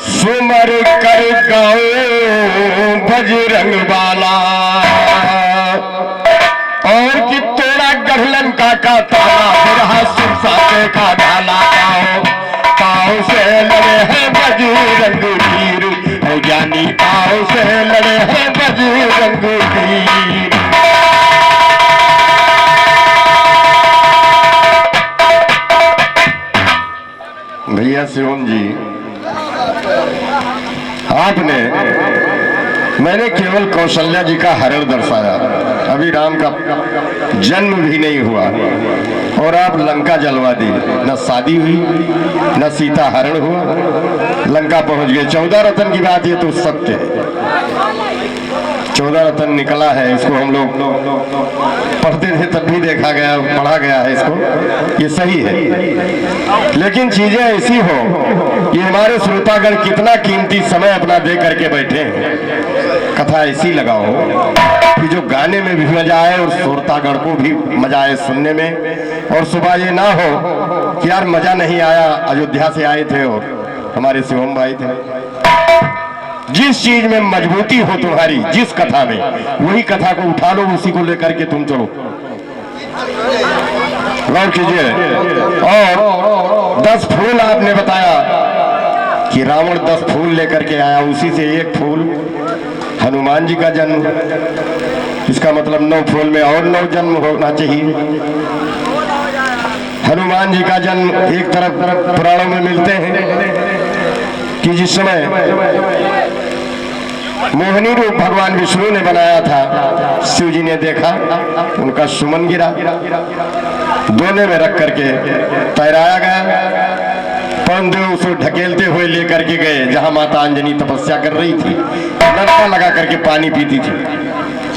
सुमर कर गाओ बजरंग वाला और कि तोड़ा गढ़लन का ताला बिरहा सुरसाते का ढाला पाओ से लड़े हैं बजरंग वीर और ज्ञानी पाओ से लड़े हैं बजरंग वीर। भैया शिवम जी, आपने मैंने केवल कौशल्या जी का हरण दर्शाया, अभी राम का जन्म भी नहीं हुआ और आप लंका जलवा दी। न शादी हुई न सीता हरण हुआ, लंका पहुंच गए। 14 रत्न की बात ये तो सत्य है, 14 रत्न निकला है। इसको हम लोग पढ़ते थे तब भी देखा गया, पढ़ा गया है इसको, ये सही है। लेकिन चीजें ऐसी हो कि हमारे श्रोतागण कितना कीमती समय अपना दे करके बैठे हैं। कथा ऐसी लगाओ कि जो गाने में भी मजा आए और श्रोतागण को भी मजा आए सुनने में, और सुबह ये ना हो कि यार मजा नहीं आया, अयोध्या से आए थे और हमारे शिवम भाई थे। जिस चीज में मजबूती हो तुम्हारी, जिस कथा में, वही कथा को उठा लो, उसी को लेकर के तुम चलो। गौर कीजिए। और 10 फूल आपने बताया कि रावण 10 फूल लेकर के आया, उसी से एक फूल हनुमान जी का जन्म। इसका मतलब 9 फूल में और 9 जन्म होना चाहिए। हनुमान जी का जन्म एक तरफ पुराणों में मिलते हैं कि जिस समय मोहिनी रूप भगवान विष्णु ने बनाया था, शिव जी ने देखा, उनका सुमन गिरा, दोने में रख करके तैराया गया। परंदेव उसको ढकेलते हुए लेकर के गए जहां माता अंजनी तपस्या कर रही थी, नलका लगा करके पानी पीती थी।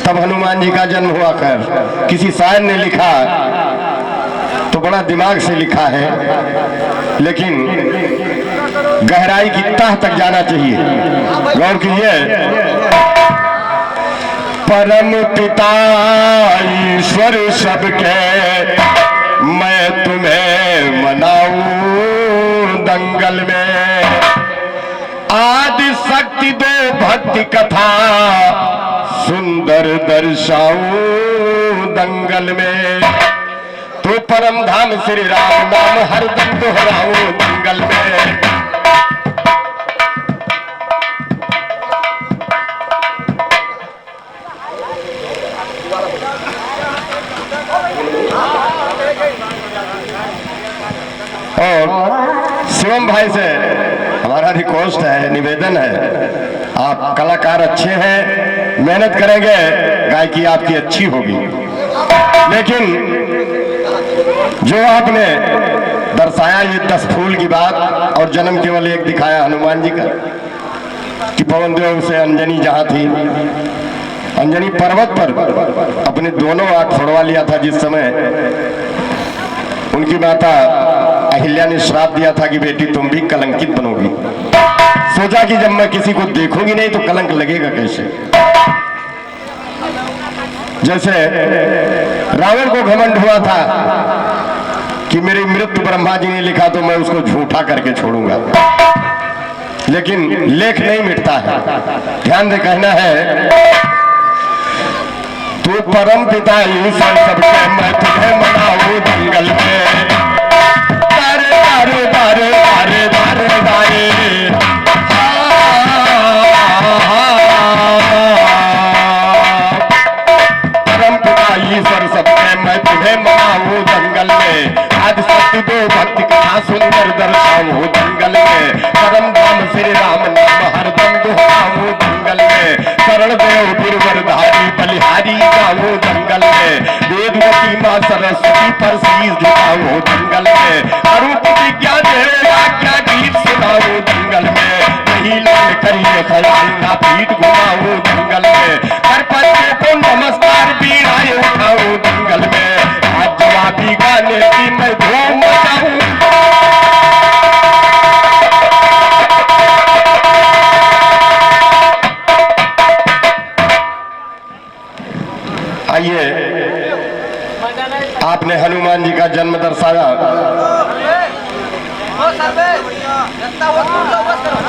तब हनुमान जी का जन्म हुआ। खैर किसी शायर ने लिखा तो बड़ा दिमाग से लिखा है, लेकिन गहराई की तह तक जाना चाहिए। गौर कीजिए। परम पिता ईश्वर सबके मैं तुम्हें मनाऊं दंगल में, आदि शक्ति दो भक्ति कथा सुंदर दर्शाऊं दंगल में, तो परम धाम श्री राम नाम हरदम दोहराऊं दंगल में। और शिवम भाई से हमारा रिक्वेस्ट है, निवेदन है, आप कलाकार अच्छे हैं, मेहनत करेंगे, गायकी आपकी अच्छी होगी, लेकिन जो आपने दर्शाया ये 10 फूल की बात और जन्म केवल एक दिखाया हनुमान जी का कि पवन देव से अंजनी जहां थी, अंजनी पर्वत पर अपने दोनों आंख फोड़वा लिया था जिस समय उनकी माता अहिल्या ने श्राप दिया था कि बेटी तुम भी कलंकित बनोगी। सोचा कि जब मैं किसी को देखूंगी नहीं तो कलंक लगेगा कैसे। जैसे रावण को घमंड हुआ था कि मेरी मृत्यु ब्रह्मा जी ने लिखा तो मैं उसको झूठा करके छोड़ूंगा, लेकिन लेख नहीं मिटता है। ध्यान दे कहना है, तू परम पिता ईश्वर सबके मैं तुम्हें मनाऊं दंगल में, दारे दारे दारे दारे दारे दारे परम पिता ईश्वर सबके मैं तुम्हें मनाऊं दंगल में, आदि शक्ति दो भक्ति कथा सुंदर दर्शाऊं दंगल में, परम धाम श्री राम नाम हरदम दोहराऊं दंगल में, शरण देव गिरवरधारी बलिहारी गाऊं दंगल में, वेदवती मां सरस्वती पर शीश झुकाऊं दंगल में, अरूप विज्ञा देवा क्या गीत सुनाऊं दंगल में, नहीं लाल करिए खयाल ना पीठ घुमाऊं दंगल में, हर पत्ते को नमस्कार बीड़ाए उठाऊं दंगल में, आज जवाबी गाने की मैं धूम मचाऊं। आइए आपने हनुमान जी का जन्म दर्शाया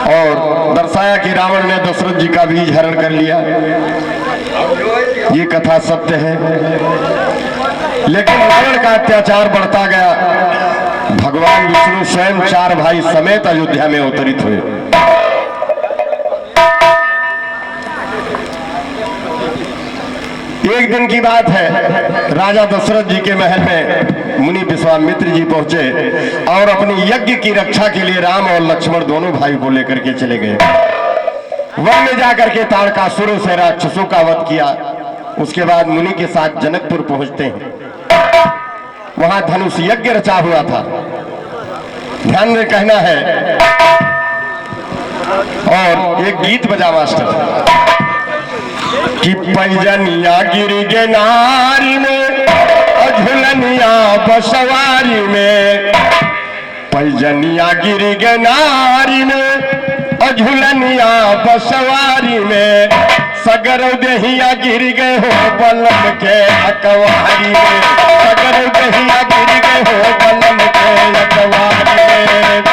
और दर्शाया कि रावण ने दशरथ जी का बीज हरण कर लिया। ये कथा सत्य है, लेकिन रावण का अत्याचार बढ़ता गया। भगवान विष्णु स्वयं 4 भाई समेत अयोध्या में अवतरित हुए। एक दिन की बात है, राजा दशरथ जी के महल में मुनि विश्वामित्र जी पहुंचे और अपनी यज्ञ की रक्षा के लिए राम और लक्ष्मण दोनों भाई को लेकर के चले गए। वन में जाकर के ताड़कासुरों से राक्षसों का वध किया। उसके बाद मुनि के साथ जनकपुर पहुंचते हैं। वहां धनुष यज्ञ रचा हुआ था, ध्यान में कहना है। और एक गीत बजा मास्टर कि पैजनिया गिर गे नारी में झुलनिया बसवारी में, पैजनिया गिर गे नारी में झुलनिया बसवारी में, सगर देहिया गिर गए हो बलम के अकवारी में, सगर देहिया गिर गए हो बलम के अकवारी में।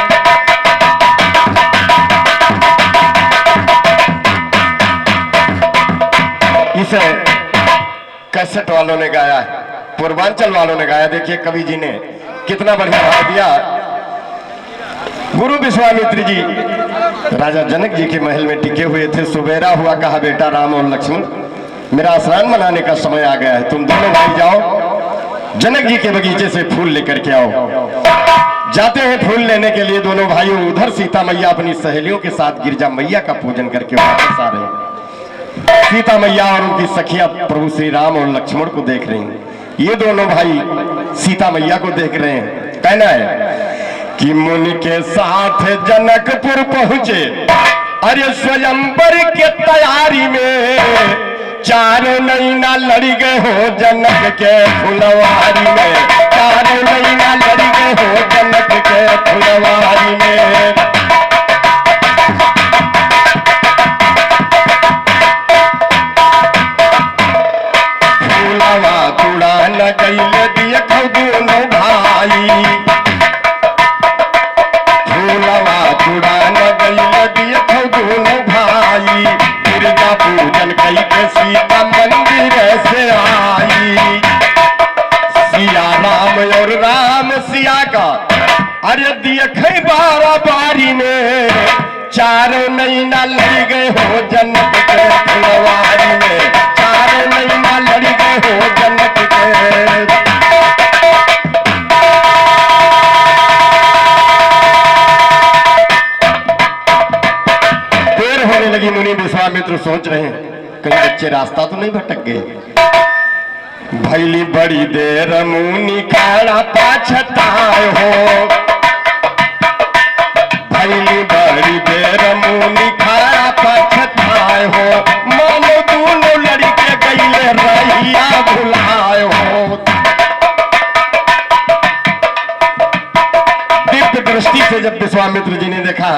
इसे कैसेट वालों ने गाया है, पूर्वांचल वालों ने गाया। देखिए कवि जी ने कितना बढ़िया भाव दिया। गुरु विश्वामित्र जी राजा जनक जी के महल में टिके हुए थे। सुबेरा हुआ, कहा बेटा राम और लक्ष्मण मेरा स्नान मनाने का समय आ गया है, तुम दोनों भाई जाओ जनक जी के बगीचे से फूल लेकर के आओ। जाते हैं फूल लेने के लिए दोनों भाइयों। उधर सीता मैया अपनी सहेलियों के साथ गिरजा मैया का पूजन करके वापस आ रहे हैं। सीता मैया और उनकी सखियां प्रभु श्री राम और लक्ष्मण को देख रही हैं। ये दोनों भाई सीता मैया को देख रहे हैं। कहना है कि मुनि के साथ जनकपुर पहुंचे, अरे स्वयंवर के तैयारी में, चारों नैना लड़ी गए हो जनक के फुलवारी में, चारों नैना लड़ी गए हो जनक के फुलवारी में। गईले दिए दोनों भाई, फूलवा चुड़ान गईले दिए दोनों भाई, गिरजा पूजन कई के सीता मंदिर से आई। सिया राम और राम सिया का अरे दिए बारा बारी में, चारों नैना लड़ी गए हो जनक के फुलवारी में, चारों नैना लड़ी गए हो जनक के। देर होने लगी। मुनि विश्वामित्र सोच रहे हैं कहीं बच्चे रास्ता तो नहीं भटक गए। भैली बड़ी देर मुनि खड़ा पाछताए हो, भैली बड़ी देर मुनि खड़ा पाछताए हो, मानो दोनों लड़के गईले रहिया भुलाए हो। दिव्य दृष्टि से जब विश्वामित्र जी ने देखा,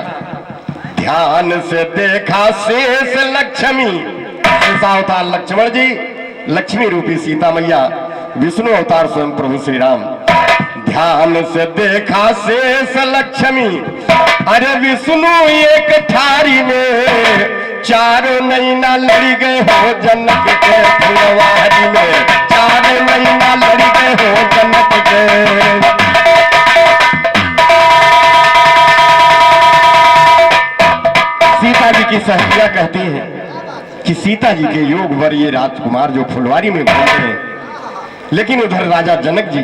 ध्यान से देखा शेष लक्ष्मी, अवतार लक्ष्मण जी, लक्ष्मी रूपी सीता मैया, विष्णु अवतार स्वयं प्रभु श्री राम। ध्यान से देखा शेष लक्ष्मी, अरे विष्णु एक थारी में, चारों नैना लड़ी गए हो जनक के फुलवारी में, चारों नैना लड़ी गए हो जनक के। सीता जी की सहेलियां कहती हैं कि सीता जी के योग वर ये राजकुमार जो फुलवारी में घूम रहे हैं, लेकिन उधर राजा जनक जी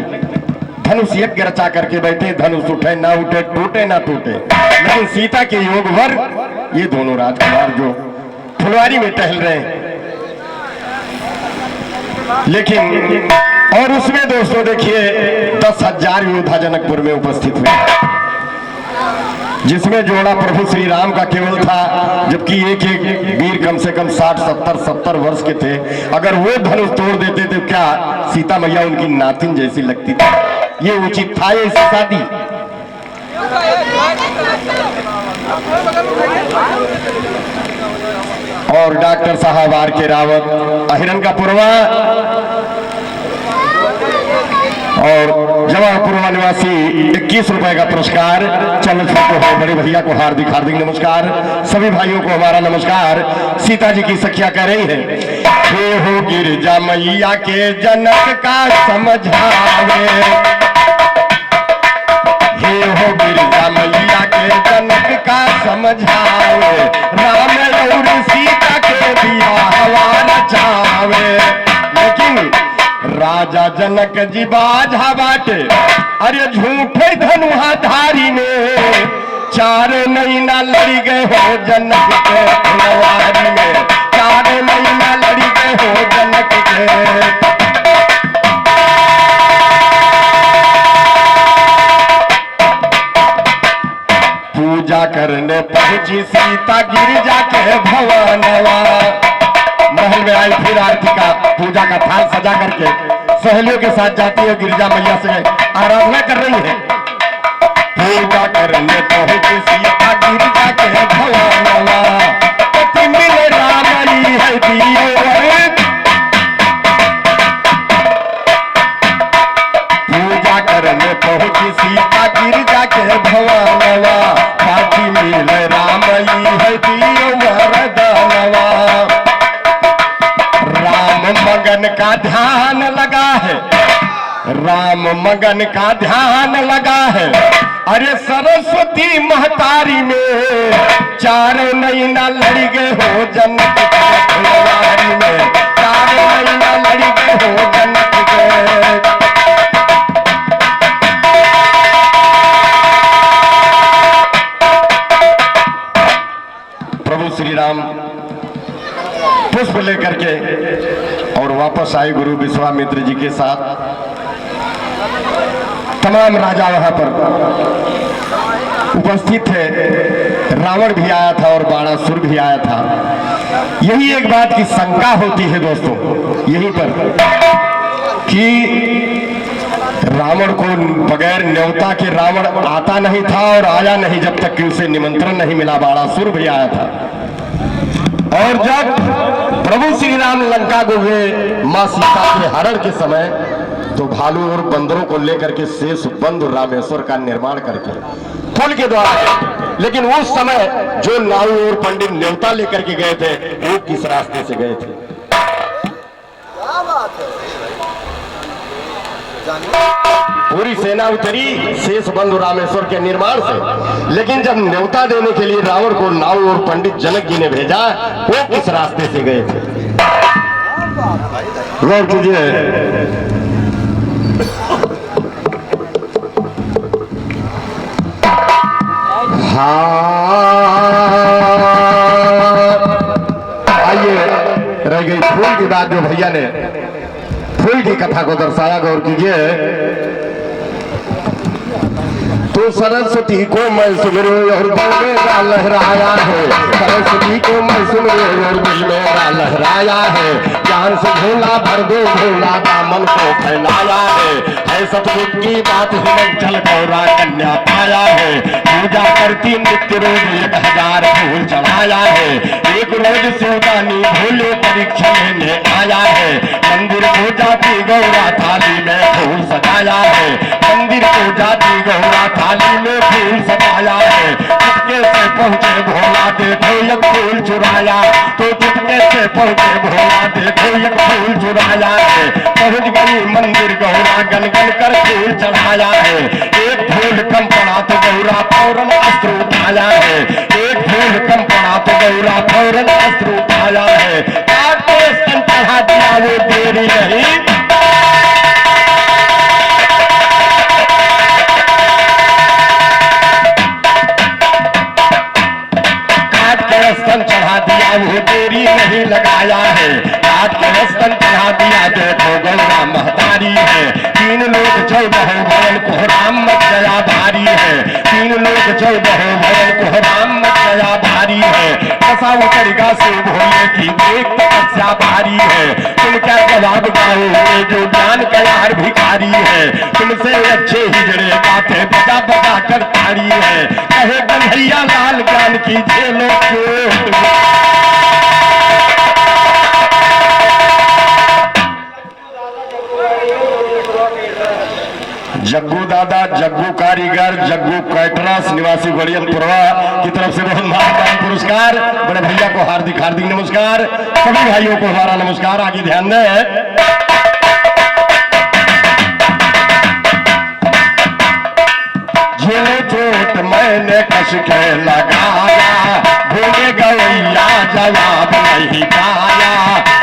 धनुष यज्ञ रचा करके बैठे, धनुष उठे ना उठे, टूटे ना टूटे, लेकिन सीता के योग वर ये दोनों राजकुमार जो फुलवारी में टहल रहे हैं। लेकिन और उसमें दोस्तों देखिए 10,000 योद्धा जनकपुर में उपस्थित हुए, जिसमें जोड़ा प्रभु श्री राम का केवल था, जबकि एक एक वीर कम से कम 60-70 वर्ष के थे। अगर वो धनुष तोड़ देते तो क्या सीता मैया उनकी नातिन जैसी लगती थी। ये उचित था ये शादी। और डॉक्टर साहब आर के रावत, अहिरन का पुरवा, और जवाहरपुर निवासी 21 रुपए का पुरस्कार चलचित्र को बड़े भैया को हार्दिक हार्दिक नमस्कार। सभी भाइयों को हमारा नमस्कार। सीता जी की सखिया कह रही है, हे हो गिरजा मैया के जनक का समझावे, हे हो गिरजा मैया के जनक का समझावे, राम और सीता के दिया हवा रचावे। लेकिन राजा जनक जी बाझा बाटे, अरे झूठे धनुहा धारी में, चार महीना लड़ी गए हो जनक के फुलवारी में, चार महीना लड़ी गए हो जनक के। पूजा करने पहुंची सीता गिरिजा के भवनवा, महल में आई फिर आरती का पूजा का थाल सजा करके सहेलियों के साथ जाती है, गिरिजा मैया से आराधना कर रही है। पूजा करने पहुंची सीता गिरिजा के भवनवा, पति मिले राम है दियो, पूजा करने पहुंची सीता गिरिजा के भवनवा, पति मिले राम है दियो वरदानवा। राम मगन का ध्यान लगा है, राम मगन का ध्यान लगा है, अरे सरस्वती महतारी में, चार महीना लड़ी गए हो जनक के फुलवारी में, चार महीना लड़ी गए हो जनक के। प्रभु श्री राम पुष्प लेकर के और वापस आए गुरु विश्वामित्र जी के साथ। तमाम राजा वहां पर उपस्थित थे, रावण भी आया था और बाणासुर भी आया था। यही एक बात की शंका होती है दोस्तों यहीं पर कि रावण को बगैर न्योता के रावण आता नहीं था और आया नहीं जब तक कि उसे निमंत्रण नहीं मिला। बाणासुर भी आया था और जब प्रभु श्री राम लंका को गए मां सीता के हरण के समय, तो भालू और बंदरों को लेकर के शेष बंद रामेश्वर का निर्माण करके पुल के द्वारा। लेकिन उस समय जो नाऊ और पंडित न्योता लेकर के गए थे वो किस रास्ते से गए थे? पूरी सेना उतरी शेष बंधु रामेश्वर के निर्माण से, लेकिन जब न्योता देने के लिए रावण को नाऊ और पंडित जनक जी ने भेजा, वो किस रास्ते से गए थे? गौर कीजिए। आइए, रह गई फूल की बात जो भैया ने फूल की कथा को दर्शाया। गौर कीजिए। तो सरस्वती को मैं सुमिरो और दिल मेरा लहराया है, सरस्वती को मैं सुमिरो और दिल मेरा लहराया है, ज्ञान से भोला भर दो भोला दामन को फैलाया है सतगुरु की बात हिमन चल गौरा कन्या पाया है, पूजा करती नित्य रोज 1000 फूल चढ़ाया है, एक रोज सौदानी भोले परीक्षा लेने आया है, मंदिर को जाती गौरा थाली में फूल सजाया है, मंदिर को जाती गौरा थाली में फूल सजाया है, चुपके से पहुंचे भोला देखो एक फूल चुराया, तो चुपके से पहुंचे भोला देखो एक फूल चुराया है, पहुंच गई मंदिर गौरा गन गन कर फूल चढ़ाया है, एक फूल कम पड़ा तो गौरा फौरन अस्त्र उठाया है, एक फूल कम पड़ा तो गौरा फौरन अस्त्र उठाया है, काट के स्तन चढ़ा दिया वो देरी नहीं, स्तन चढ़ा दिया वो देरी नहीं लगाया है, काट के स्तन चढ़ा दिया देखो गौरा महतारी है, 3 लोग 14 भवन को राम मत गया भारी है, 3 लोग 14 भवन को राम मत गया भारी है, ऐसा उतरेगा से भोले की देख तपस्या भारी है, तुम क्या जवाब गाओगे जो ज्ञान का यार भिखारी है, तुमसे अच्छे हिजड़े बातें बजा बजा कर तारी है, कहे कन्हैया लाल ज्ञान की झेलो जग्गू दादा, जग्गू कारीगर, जग्गू कैटरस निवासी गोड़ियनपुरवा की तरफ से बहुत महान पुरस्कार। बड़े भैया को हार्दिक हार्दिक नमस्कार। सभी भाइयों को हमारा नमस्कार। आगे ध्यान दें। झेले चोट मैंने कस के लगाया, भूले गवैया जवाब नहीं पाया।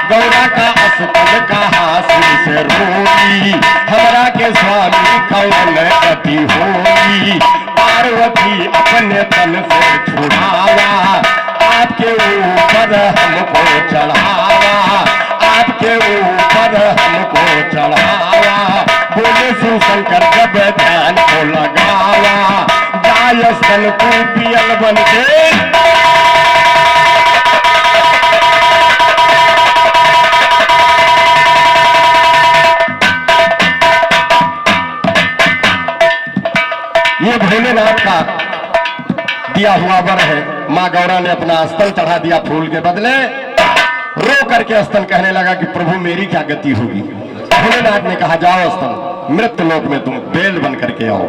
गौरा का अस्पताल कहा सिर से रोई, हमरा के स्वामी कौन गति होई। पार्वती अपने तन से छुड़ावा, आपके ऊपर हमको चढ़ावा, आपके ऊपर हमको चढ़ावा। बोले शिव शंकर जब ध्यान को लगावा, गाय स्तन को पियल बन के। ये भोलेनाथ का दिया हुआ वर है। माँ गौरा ने अपना स्तन चढ़ा दिया फूल के बदले। रो करके स्तन कहने लगा कि प्रभु मेरी क्या गति होगी। भोलेनाथ ने कहा जाओ स्तन, मृत्यु लोक में तुम बेल बन करके आओ।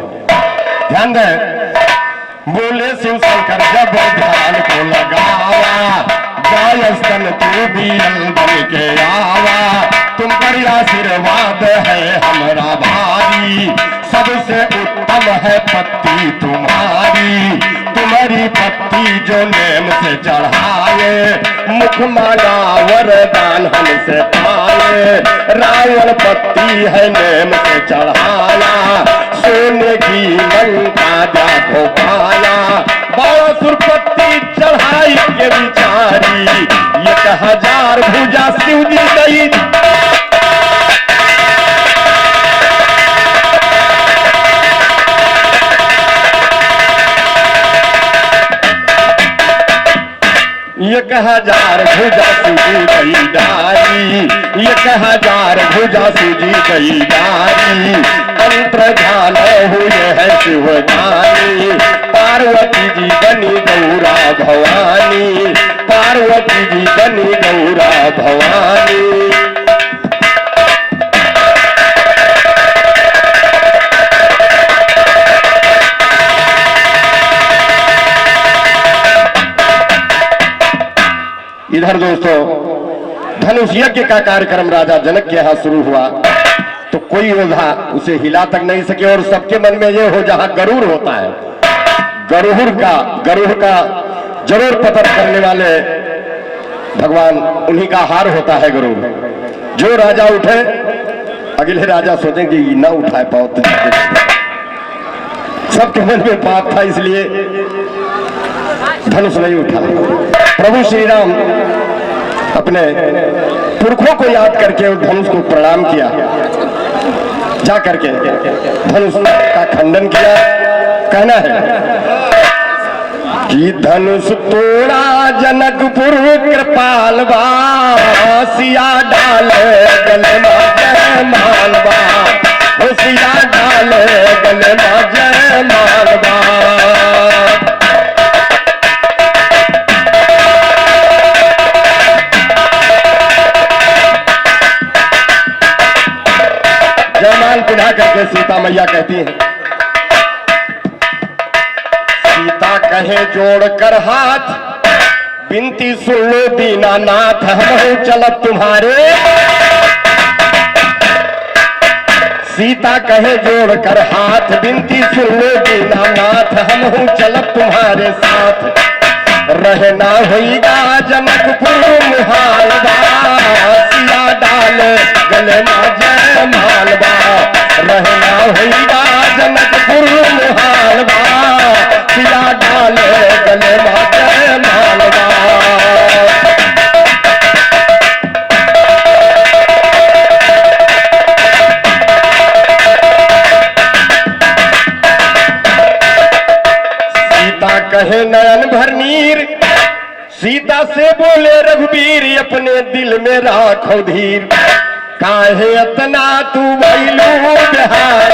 ध्यान दें। बोले शिव शंकर जब ध्यान को लगावा, गाय स्तन तू भी बन के आवा। तुम पर आशीर्वाद है हमरा भारी, सबसे उत्तम है पत्ती तुम्हारी। तुम्हारी पत्ती जो नेम से चढ़ाए, मुख माला वरदान हमसे पाए। रावण पत्ती है नेम से चढ़ाना, सोने की लंका जाको पाला। बासुर पत्ती चढ़ाई के बिचारी, 1000 भुजा शिव जी गई। ये 1000 भुजा सूजी गई डारी, 1000 भुजा सूजी गई डारी। अंतर ध्यान हुए है शिवदानी, पार्वती जी बनी गौरा भवानी, पार्वती जी बनी गौरा भवानी। इधर दोस्तों धनुष यज्ञ का कार्यक्रम राजा जनक के यहाँ शुरू हुआ तो कोई योद्धा उसे हिला तक नहीं सके। और सबके मन में ये हो जहां गरुड़ होता है, गरुड़ का जरूर पतन करने वाले भगवान उन्हीं का हार होता है गरुड़। जो राजा उठे अगले राजा सोचेंगे ना उठाए पाओ तो सबके मन में पाप था, इसलिए धनुष नहीं उठा। प्रभु श्री राम अपने पुरखों को याद करके उस धनुष को प्रणाम किया, जा करके धनुष का खंडन किया। कहना है कि धनुष तोड़ा जनकपुर कृपालवा, सिया डाल गले जय मालवा, सिया डाल गले जय मालवा। जयमाल पिढ़ा करके सीता मैया कहती है, सीता कहे जोड़कर हाथ, बिनती सुन लो दीनानाथ, हम चलत तुम्हारे। सीता कहे जोड़कर हाथ, बिनती सुन लो दीनानाथ, हम चलत तुम्हारे साथ। रहना होगा जनकपुर मुहालवा, सिया डाल गले जय मालवा। रहना होगा जनकपुर मुहालवा, सिया डाल गले जय मालवा। सीता कहे नयन भर नीर, सीता से बोले रघुवीर, अपने दिल में राखो धीर। काहे इतना तू भइलू बिहार,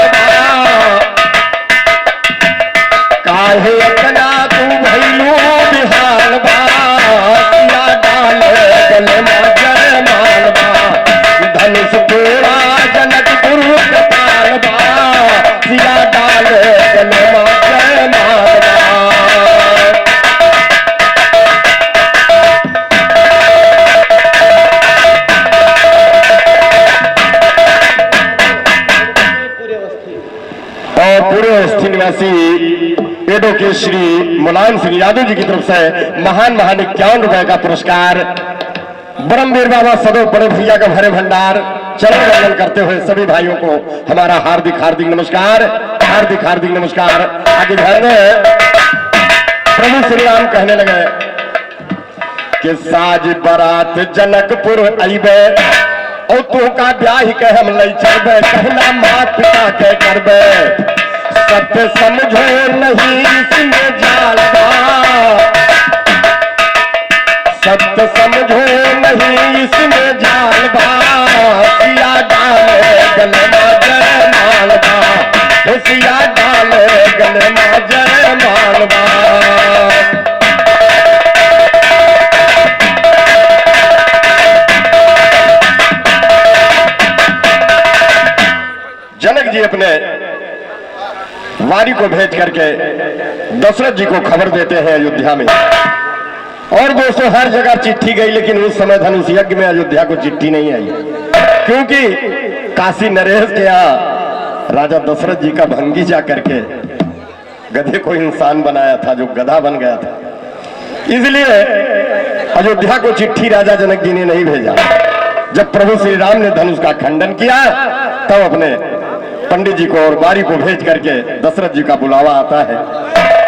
काहे इतना तू भइलू बिहार। सिया डाल गले जय मालवा, धनुष तोड़ा जनकपुर कृपालवा। निवासी एडो के श्री मुलायम सिंह यादव जी की तरफ से महान 51 का पुरस्कार, ब्रह्मवीर बाबा सदो बड़े भैया का भरे भंडार, चरण वंदन करते हुए सभी भाइयों को हमारा हार्दिक हार्दिक नमस्कार, हार्दिक हार्दिक नमस्कार। आगे घर में प्रभु श्री राम कहने लगे कि साज बारात जनकपुर अइबे और तू का ब्याह के हम लई चलबे, कहना मात पिता के करबे, सत्य समझो नहीं इसमें जालबा, सत्य समझो नहीं इसमें जालबा, सिया डाले गले में जय मालबा, सिया डाले गले में जय मालबा। जनक जी अपने वारी को भेज करके दशरथ जी को खबर देते हैं अयोध्या में। और दोस्तों हर जगह चिट्ठी गई, लेकिन उस समय धनुष यज्ञ में अयोध्या को चिट्ठी नहीं आई, क्योंकि काशी नरेश के यहाँ राजा दशरथ जी का भंगी जा करके गधे को इंसान बनाया था, जो गधा बन गया था। इसलिए अयोध्या को चिट्ठी राजा जनक जी ने नहीं भेजा। जब प्रभु श्री राम ने धनुष का खंडन किया तब अपने पंडित जी को और बारी को भेज करके दशरथ जी का बुलावा आता है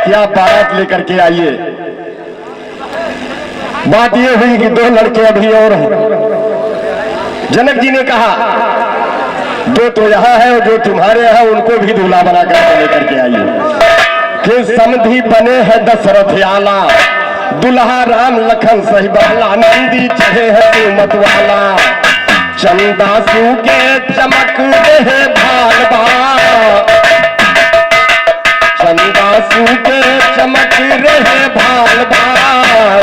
कि आप बारात लेकर के आइए। बात यह हुई कि 2 लड़के अभी और हैं। जनक जी ने कहा 2 तो यहाँ है और जो तुम्हारे यहाँ उनको भी दूल्हा बना करके लेकर के आइए। कि समधि बने हैं दशरथ आला, दुल्हा राम लखन सही बहला, नंदी चढ़े है सुमत वाला, चंदासू के चमक रहे भालबा, चंदासू के चमक रहे भालबा,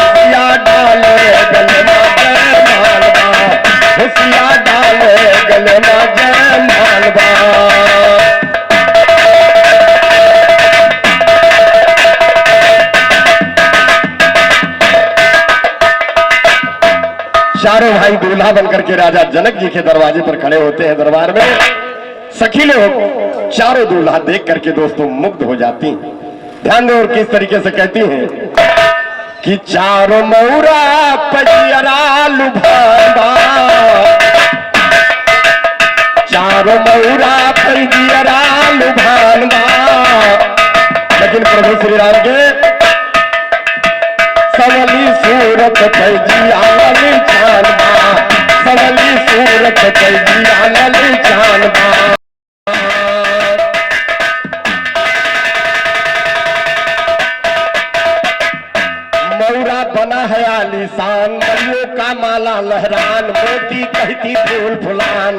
सिया डाले गले में जय मालबा, सिया डाले गले में जय मालबा। चारों भाई दूल्हा बनकर के राजा जनक जी के दरवाजे पर खड़े होते हैं। दरबार में सखी लोग चारों दूल्हा देख करके दोस्तों मुग्ध हो जाती। ध्यान दो और किस तरीके से कहती हैं कि चारों मौरा पजियरा लुभावा, चारों मौरा पजियरा लुभावा, लेकिन प्रभु श्री राम के सवली सूरत पैजिया लली जानबा, सवली सूरत पैजिया लली जानबा। मौरा बना है आलीशान, मरियों का माला लहरान, मोती कहती फूल फुलान,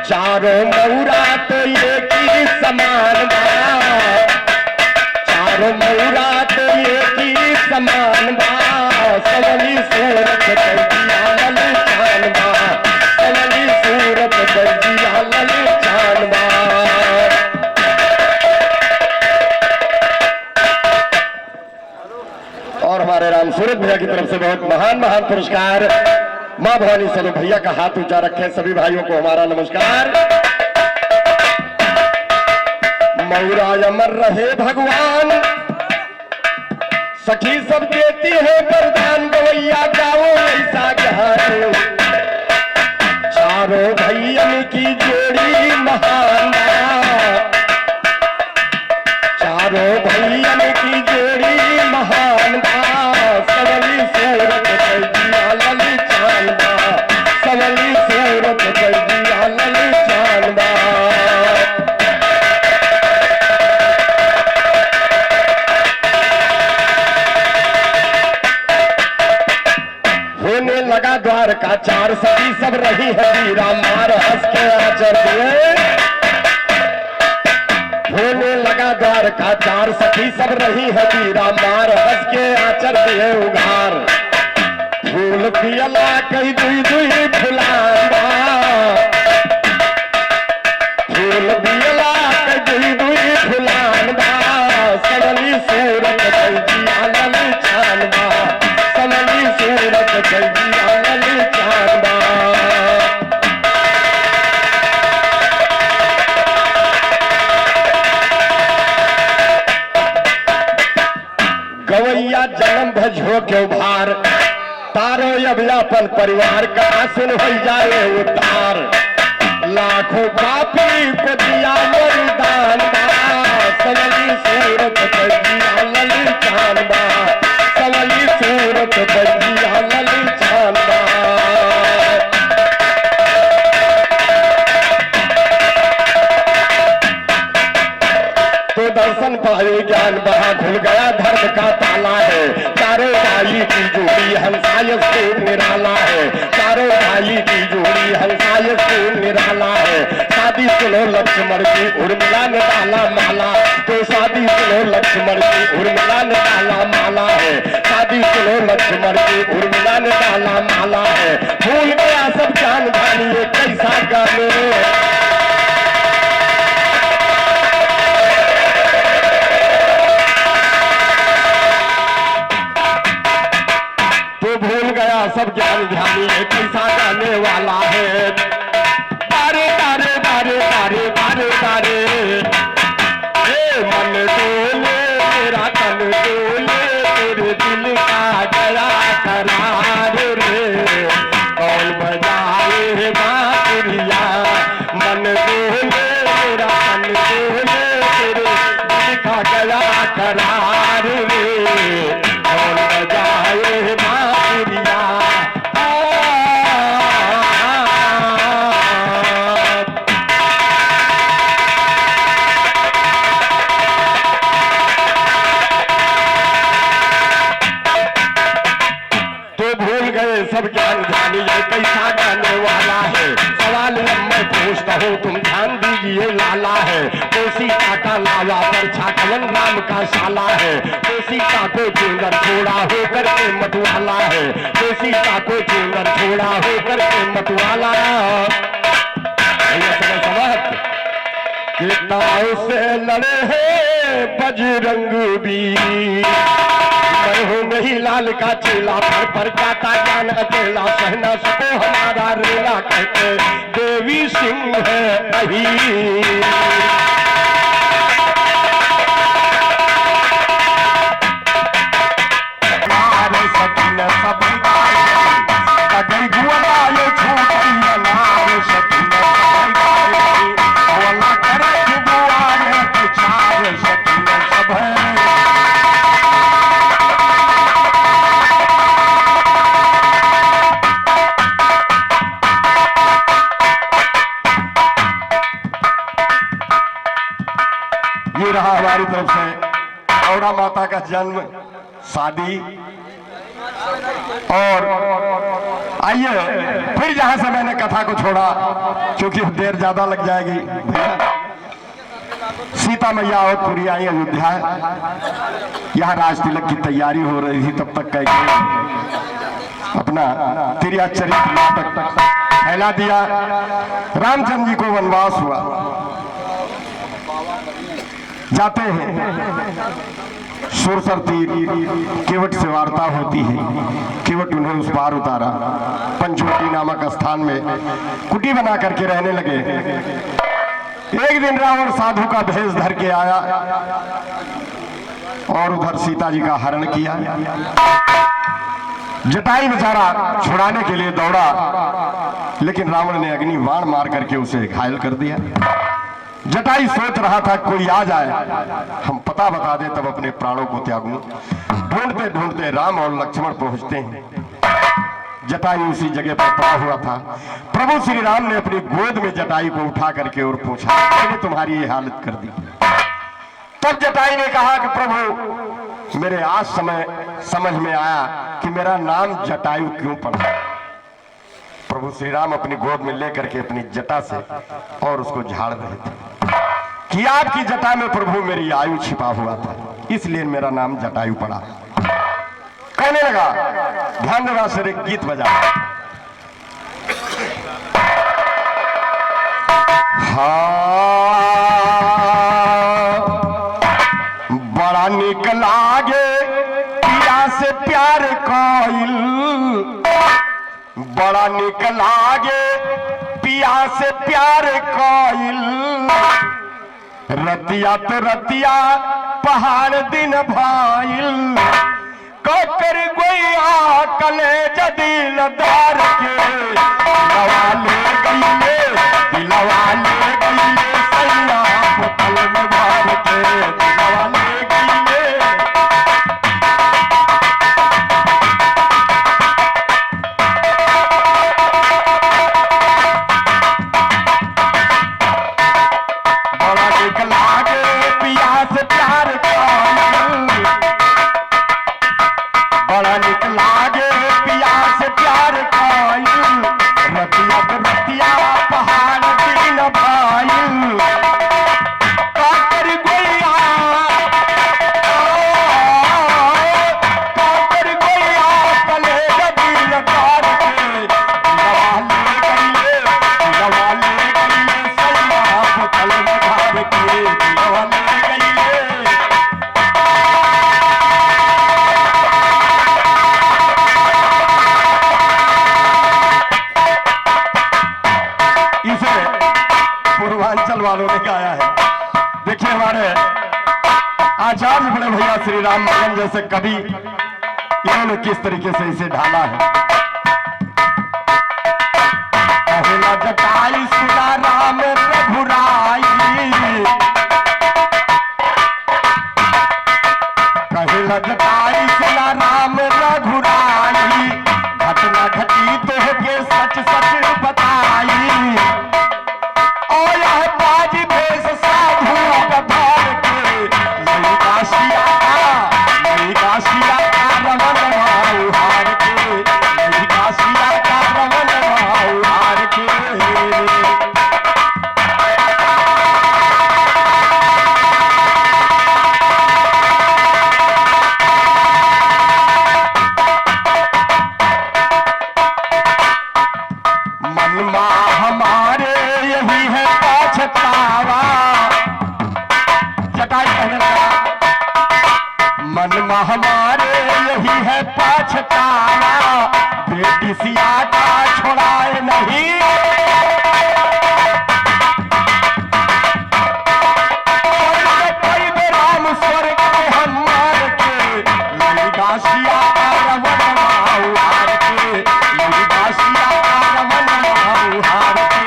चारों मौरा तो एक ही समान बा, चारों मौरा तो एक ही समान बा, सवली सूरत पैजिया लली जानबा, सवली सूरत पैजिया लली जानबा। और हमारे राम सूरत भैया की तरफ से बहुत महान पुरस्कार, मां भवानी सलो भैया का हाथ ऊंचा रखे। सभी भाइयों को हमारा नमस्कार। मौरा अमर रहे भगवान, सखी सब देती है वरदान, गवैया गाओ ऐसा ज्ञान, चारों भैयन की जोड़ी महान, चारों भैयन की जोड़ी महान, सवली सूरत पैजिया लली जानबा, सवली सूरत पैजिया लली जानबा। होने लगा द्वार का 4 सदी सब रही है वीरा मार, हंस के आचर दिए। होने लगा द्वार का 4 सखी सब रही है वीरा मार, हंस के आचर दिए उघार, फूल पियला कई दुई दुई फुलावा, फूल पियला कई दुई दुई फुलावा, सवली सूरत पैजिया लली जानबा, सवली सूरत पैजिया लली जानबा। हो क्यों भार, तारो अब अपन परिवार का सुन हो जाए उद्धार। लाखों पापी को दिया वरदान बा, सवली सूरत बजिया लली चांद बा, सवली सूरत बजिया लली चांद बा। तो दर्शन पाए ज्ञान बहा खुल गया धर्म का ताला है, चारों भाई की जोड़ी हंसायस को निराला है, चारों भाई की जोड़ी हंसायस को निराला है। शादी सुनो लक्ष्मण की उर्मिला ने डाला माला, तो शादी सुनो लक्ष्मण की उर्मिला ने डाला माला है, शादी सुनो लक्ष्मण की उर्मिला ने डाला माला है। भूल गया सब जान जानिए कैसा गाने, सब ज्ञान ध्यानी है कैसा गाने वाला है। तारे तारे तारे तारे तारे तारे मन डोले मेरा तन डोले, तेरे दिल का गया करार रे, कौन बजाए बांसुरिया। मन डोले मेरा तन डोले, तेरे दिल का गया करार रे, कौन बजाए बांसुरिया। सब ज्ञान ध्यानी ये कैसा गाने वाला है। सवाल मैं पूछता हूँ तुम ध्यान दीजिए लाला है। कोसी काका लावा पर छाकवन राम का शाला है, कोसी काको चुंदर छोड़ा होकर के मतवाला है, कोसी काको चुंदर छोड़ा होकर के मतवाला। कितनाओं से लड़े हैं बजरंग भी, मैं हूँ नहीं लाल का चेला, पर काटा ज्ञान अकेला, सहना सको हमारा रेला, कहते देवी सिंह है अही। ये रहा हमारी तरफ से औड़ा माता का जन्म, शादी। और आइए फिर जहां से मैंने कथा को छोड़ा, क्योंकि देर ज्यादा लग जाएगी। सीता मैया और पूरी आई अयोध्या, यहाँ राज तिलक की तैयारी हो रही थी, तब तक कह अपना तिरिया चरित्र नाटक फैला दिया। रामचंद्र जी को वनवास हुआ, जाते हैं सुरसर तीर, केवट से वार्ता होती है, केवट उन्हें उस पार उतारा। पंचवटी नामक स्थान में कुटी बना करके रहने लगे। एक दिन रावण साधु का भेष धर के आया और उधर सीता जी का हरण किया। जटाई बेचारा छुड़ाने के लिए दौड़ा, लेकिन रावण ने अग्नि बाण मार करके उसे घायल कर दिया। जटाई सोच रहा था कोई आ जाए, हम पता बता दें तब अपने प्राणों को त्यागूं। ढूंढते ढूंढते राम और लक्ष्मण पहुंचते हैं। जटाई उसी जगह पर पड़ा हुआ था। प्रभु श्री राम ने अपनी गोद में जटाई को उठा करके और पूछा, मैंने तुम्हारी ये हालत कर दी। तब जटाई ने कहा कि प्रभु, मेरे आज समझ में आया कि मेरा नाम जटायु क्यों पड़ा। प्रभु श्री राम अपनी गोद में लेकर के अपनी जटा से और उसको झाड़ रहे थे कि आपकी जटा में प्रभु मेरी आयु छिपा हुआ था, इसलिए मेरा नाम जटायु पड़ा। कहने लगा, ध्यान देना सर, एक गीत बजा। बड़ा निक लागे पिया से प्यार कोइल, बड़ा निक लागे पिया से प्यार कोइल। रतिया तो रतिया पहाड़ दिन भाइल, कर गोया कले जदील दार के दिलवा ले गईले सैया बोतल में भर के दिलवा ले गईले। बड़ा निक लागे पिया से प्यार बड़ा निक लागे पिया से प्यार खाइल रतिया रतिया पहाड़ दिन भाइल काकर गोया कले दिल कार के दिलवा ले गईले सैया बोतल में भर के दिलवा ले गईले। पूर्वांचल वालों ने गाया है। देखिए हमारे आचार्य बड़े भैया श्री राम मगन जैसे कवि इन्होंने किस तरीके से इसे ढाला है। कहला जटाई सुना राम रघुराई कहला जटाई सुना राम रघुराई घटना घटी तो के सच सच बताई बाज भेष साधु कधार के नहीं काशिया का रमन भाऊ हार के नहीं काशिया का रमन भाऊ हार के। मनमा हमारे यही है पछतावा जटाई कहने लगा मनमा हमारे यही है पछतावा बेटी सिया का छोड़ाए नहीं राम स्वर्ग में हम मार के ललिता सिया का रमन भाऊ हार के ललिता सिया का रमन भाऊ हार के।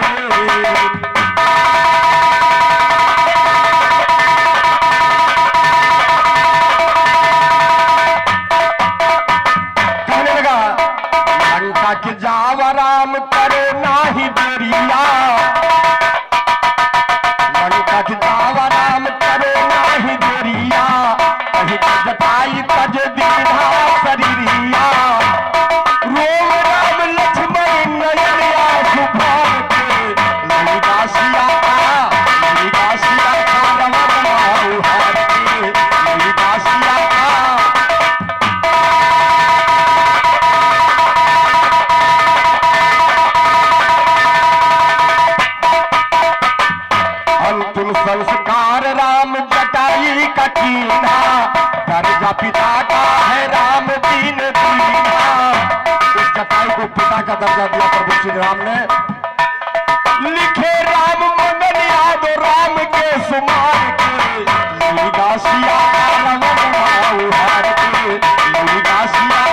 कि जावा राम करे नाही देरिया लंका कि जावा राम करे नाही देरिया कहीं जटाई तज दीधा शरीरिया रोम राम लक्ष्मण नयनिया सुभाग के ललिता सिया का रमन भाऊ हार के ललिता सिया संस्कार राम जटाई का कीना दर्जा पिता का है राम दीन दीना। इस जटाई को पिता का दर्जा दिया प्रभु श्री राम ने। लिखे राम मगन याद राम के सुमार के ललिता सिया का रमन भाऊ हार के ललिता सिया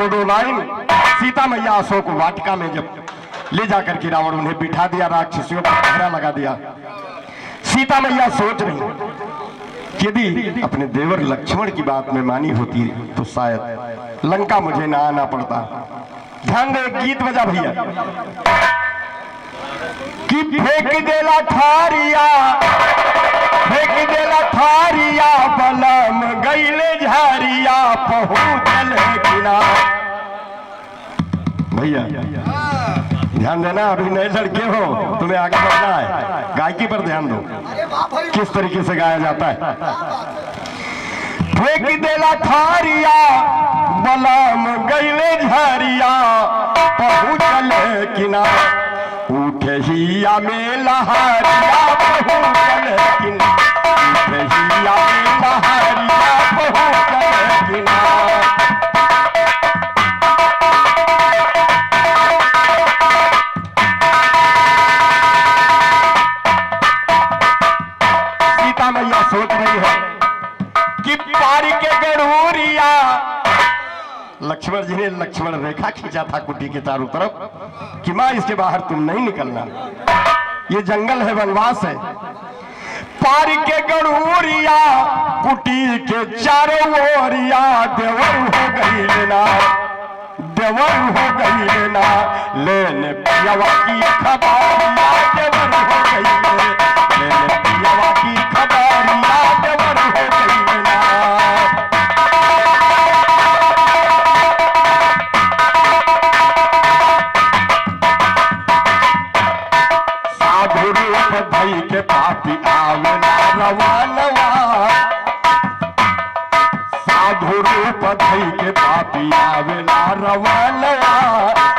दो लाइन। सीता मैया अशोक वाटिका में जब ले जाकर के रावण उन्हें बिठा दिया राक्षसियों का पहरा लगा दिया सीता मैया सोच रही यदि अपने देवर लक्ष्मण की बात में मानी होती तो शायद लंका मुझे ना आना पड़ता। ध्यान दे गीत बजा भैया कि फेंक देला थारिया बलम गईले झारिया पहुंचल किनार। भैया ध्यान देना अभी नए लड़के हो तुम्हें आगे बढ़ना है गायकी पर ध्यान दो किस तरीके से गाया जाता है। फेंक देला थारिया बलम गईले झारिया पहुंचल किनार उठे हिया में लहरिया पहुंचल किनार उठे हिया में लहरिया पहुंचल किनार। पार के गड़ूरिया। लक्ष्मण जी ने लक्ष्मण रेखा खींचा था कुटी के चारों तरफ कि मां इसके बाहर तुम नहीं निकलना, ये जंगल है, वनवास है। पार के गड़ूरिया कुटी के चारों ओरिया देवर हो गई लेना, देवर हो गई लेना, लेने पियावा की खबरिया देवर हो गई लेने पियावा की खबरिया देवर हो गई लेना। साधु रूप धई के पापी आवेला रवानवा, साधु रूप धई के पापी आवेला रवानवा,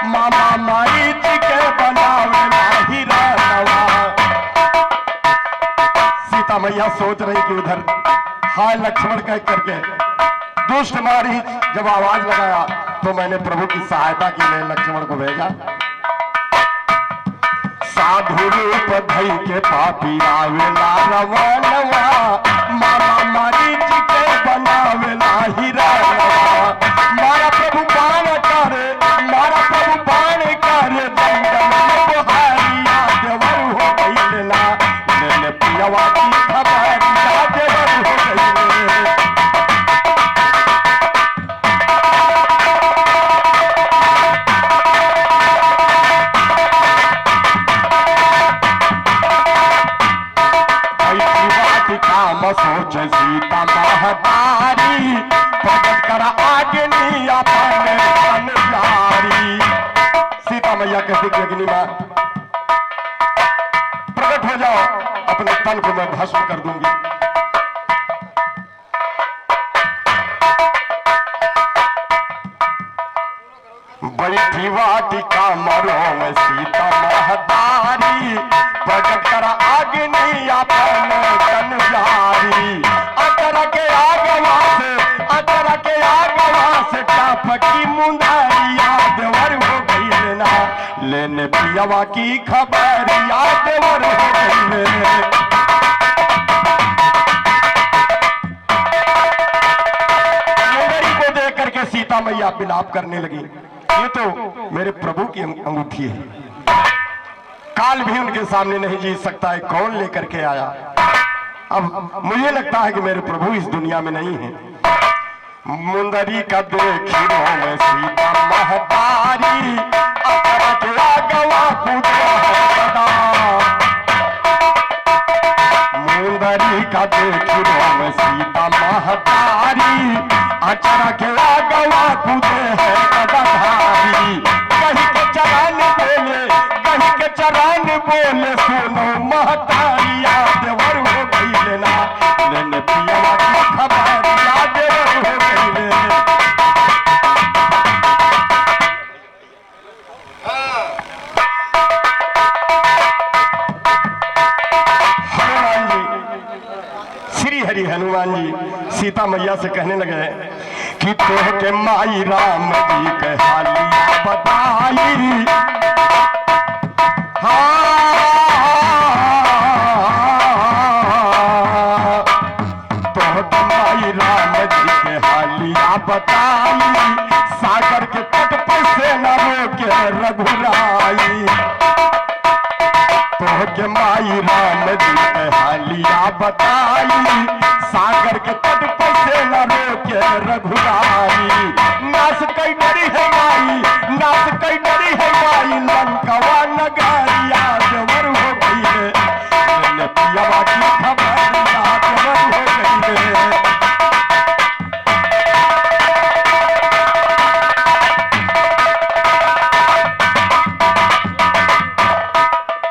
मामा माई जी के बनावेला हिरानवा। सीता मैया सोच रही कि उधर हाय लक्ष्मण कह करके दुष्ट मारी जब आवाज लगाया तो मैंने प्रभु की सहायता के लिए लक्ष्मण को भेजा। साधु रूप धई के पापी आवेला रवानवा, मामा मारी जी के बनावेला हिरानवा। मारा प्रभु बाण करे, मारा प्रभु बाण करे, जंगल में बुहारिया देवर हो गई लेना, लेने पियावा की खबरिया देवर हो गई लेना। सोच सीता महतारी, प्रकट कर आग्नि अपन तन प्यारी। सीता मैया कहती कि अग्नि मां प्रकट हो जाओ, अपने तन को मैं भस्म कर दूंगी। बैठी वाटिका मरो में सीता महतारी, प्रकट कर आग्नि अपन तन प्यारी। अतर के आगवा से, अतर के आगवा से टापकी मुंदरिया देवर हो गई लेना, लेने पियावा की खबरिया देवर हो गई लेने। मुंदरी को देख करके सीता मैया विलाप करने लगी, ये तो मेरे प्रभु की अंगूठी है, काल भी उनके सामने नहीं जीत सकता है, कौन लेकर के आया। अब मुझे लगता है कि मेरे प्रभु इस दुनिया में नहीं है। मुंदरी का देखी में सीता महतारी, गवा मुंदरी का देखी में सीता महतारी, अचरा के गवा कूदे है गदाधारी। कहीं के चरान बोले, कहीं के चरान बोले, सुनो महतारिया देवर हो गई लेना, लेने पियावा की खबरिया देवर हो गई लेना। हनुमान जी, श्री हरि हनुमान जी सीता मैया से कहने लगे कि तोह के माई राम जी के हालिया बताई। तोह के माई राम जी के हालिया बताई, सागर के तट पर से न रोके रघुराई। तोह के माई राम जी के हालिया बताई, सागर के तट पर से न रोके रघुराई। नास कई डरी है माई, नास कई डरी है माई, लंकवा नगरिया देवर हो गई है, पियावा की खबरिया देवर हो गई है।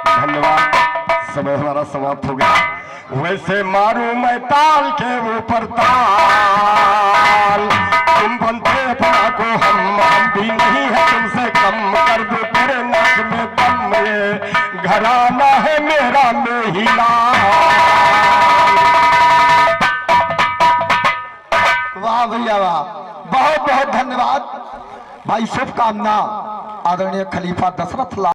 धन्यवाद, समय हमारा समाप्त हो गया। वैसे मारू मैं ताल के ऊपर ताल, तुम बनते अपना को हम भी नहीं है तुमसे कम, कर दो तेरे नस में दम, ये घराना है मेरा मेहिला। वाह भैया वाह, बहुत बहुत धन्यवाद भाई, शुभकामना आदरणीय खलीफा दशरथ लाल।